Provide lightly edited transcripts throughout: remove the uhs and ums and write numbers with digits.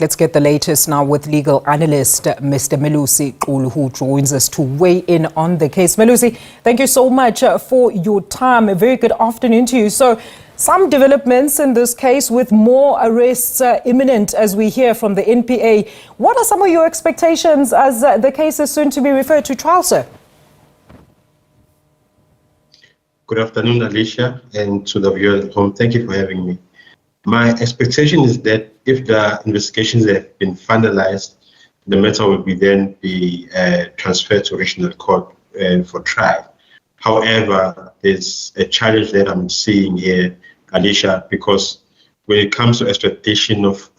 Let's get the latest now with legal analyst Mr. Melusi Xulu, who joins us to weigh in on the case. Melusi, thank you so much for your time. A very good afternoon to you. So, some developments in this case with more arrests imminent as we hear from the NPA. What are some of your expectations as the case is soon to be referred to trial, sir? Good afternoon, Alicia, and to the viewers at home. Thank you for having me. My expectation is that if the investigations have been finalized, the matter will then be transferred to regional court for trial. However, there's a challenge that I'm seeing here, Alicia, because when it comes to extradition of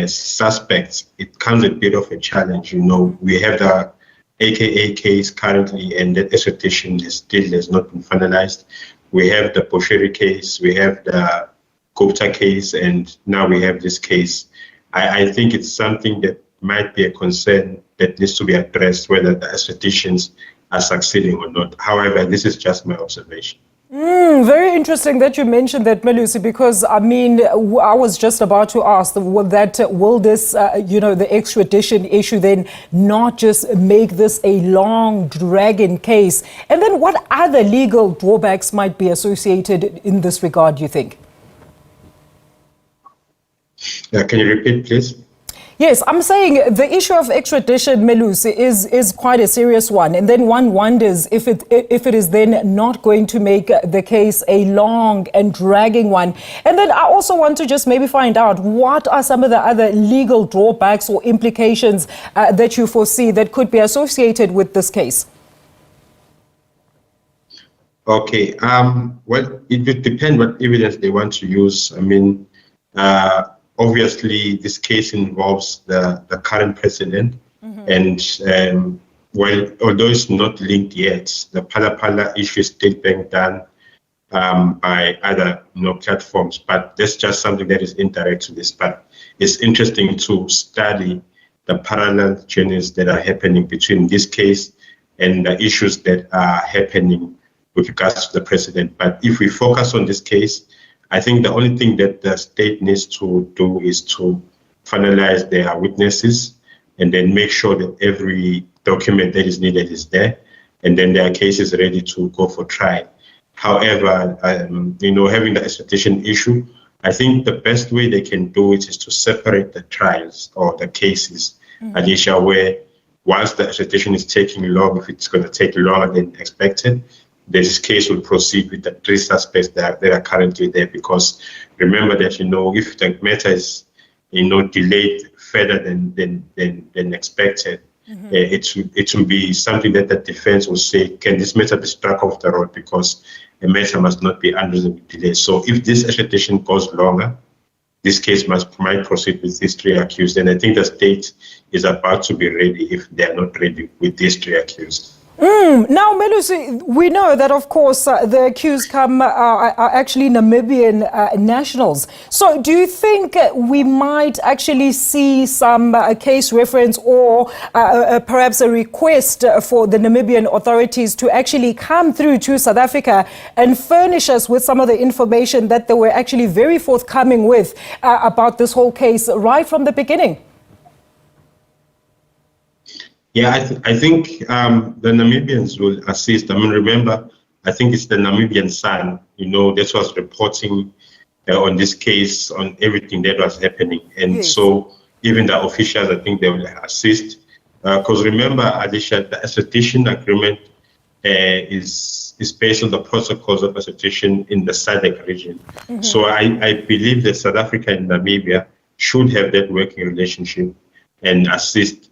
suspects, it comes a bit of a challenge. You know, we have the AKA case currently, and that extradition still has not been finalized. We have the Bosheri case, we have the Gupta case, and now we have this case. I think it's something that might be a concern that needs to be addressed, whether the extraditions are succeeding or not. However, this is just my observation. Very interesting that you mentioned that, Melusi, because I mean, I was just about to ask will this, the extradition issue then not just make this a long, dragging case? And then what other legal drawbacks might be associated in this regard, do you think? Can you repeat, please? Yes, I'm saying the issue of extradition, Melusi, is quite a serious one. And then one wonders if it is then not going to make the case a long and dragging one. And then I also want to just maybe find out what are some of the other legal drawbacks or implications that you foresee that could be associated with this case. Okay. Well, it would depend what evidence they want to use. I mean, obviously, this case involves the current president, and well, although it's not linked yet, the Phala Phala issue is still being done by other platforms. But that's just something that is indirect to this. But it's interesting to study the parallel journeys that are happening between this case and the issues that are happening with regards to the president. But if we focus on this case, I think the only thing that the state needs to do is to finalize their witnesses and then make sure that every document that is needed is there, and then their case is ready to go for trial. However, having the extradition issue, I think the best way they can do it is to separate the trials or the cases, Alicia, where once the extradition is taking long, if it's going to take longer than expected, this case will proceed with the three suspects that are currently there, because remember that, if the matter is, delayed further than expected, it will be something that the defense will say, can this matter be struck off the road, because a matter must not be unreasonably delayed. So if this extradition goes longer, this case might proceed with these three accused. And I think the state is about to be ready if they are not ready with these three accused. Now, Melusi, we know that, of course, the accused are actually Namibian nationals. So do you think we might actually see some case reference or perhaps a request for the Namibian authorities to actually come through to South Africa and furnish us with some of the information that they were actually very forthcoming with about this whole case right from the beginning? Yeah, I think the Namibians will assist. I mean, remember, I think it's the Namibian Sun, that was reporting on this case, on everything that was happening. And so even the officials, I think they will assist. Because remember, Alicia, the extradition agreement is based on the protocols of extradition in the SADC region. So I believe that South Africa and Namibia should have that working relationship and assist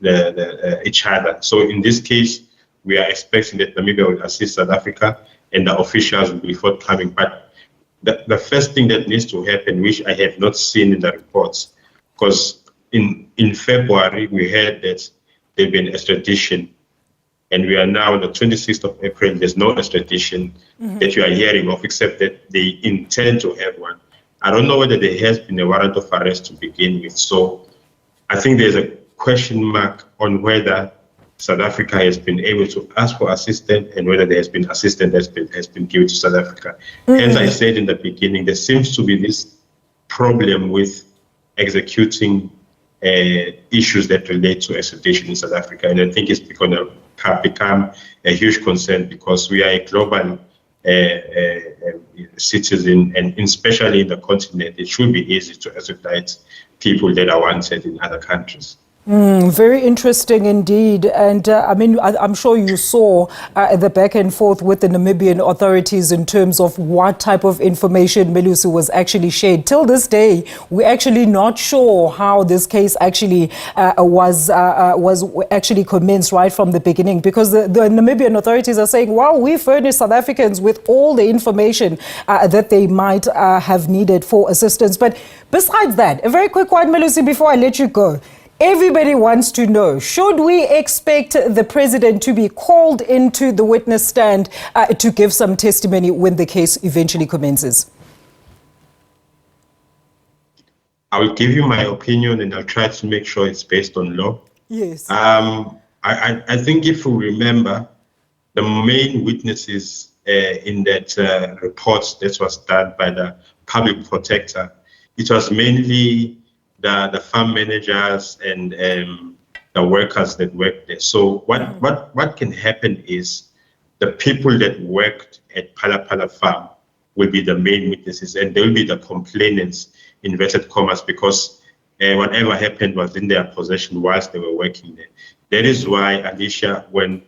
each other. So in this case, we are expecting that Namibia will assist South Africa and the officials will be forthcoming. But the first thing that needs to happen, which I have not seen in the reports, because in February, we heard that there'd been extradition, and we are now on the 26th of April, there's no extradition that you are hearing of, except that they intend to have one. I don't know whether there has been a warrant of arrest to begin with. So I think there's a question mark on whether South Africa has been able to ask for assistance and whether there has been assistance that has been given to South Africa. As I said in the beginning, there seems to be this problem with executing issues that relate to extradition in South Africa. And I think it's going to become a huge concern because we are a global citizen, and especially in the continent, it should be easy to extradite people that are wanted in other countries. Very interesting indeed. And I'm sure you saw the back and forth with the Namibian authorities in terms of what type of information Melusi was actually shared. Till this day, we're actually not sure how this case actually was actually commenced right from the beginning, because the Namibian authorities are saying, well, we furnished South Africans with all the information that they might have needed for assistance. But besides that, a very quick one, Melusi, before I let you go. Everybody wants to know, should we expect the president to be called into the witness stand to give some testimony when the case eventually commences? I will give you my opinion, and I'll try to make sure it's based on law. Yes. I think if we remember, the main witnesses in that report that was done by the public protector, it was mainly the farm managers and the workers that worked there. So what can happen is the people that worked at Phala Phala Farm will be the main witnesses, and they will be the complainants, inverted commas, because whatever happened was in their possession whilst they were working there. That is why, Alicia, when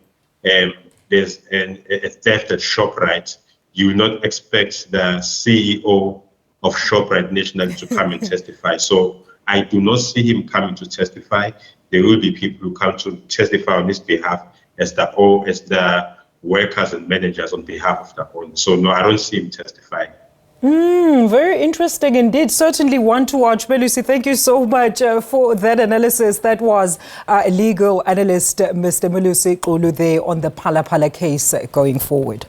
there's a theft at ShopRite, you will not expect the CEO of ShopRite National to come and testify. So I do not see him coming to testify. There will be people who come to testify on his behalf as the workers and managers on behalf of the owner. So no, I don't see him testifying. Very interesting indeed. Certainly one to watch. Melusi, thank you so much for that analysis. That was legal analyst Mr. Melusi Xulu there on the Phala Phala case going forward.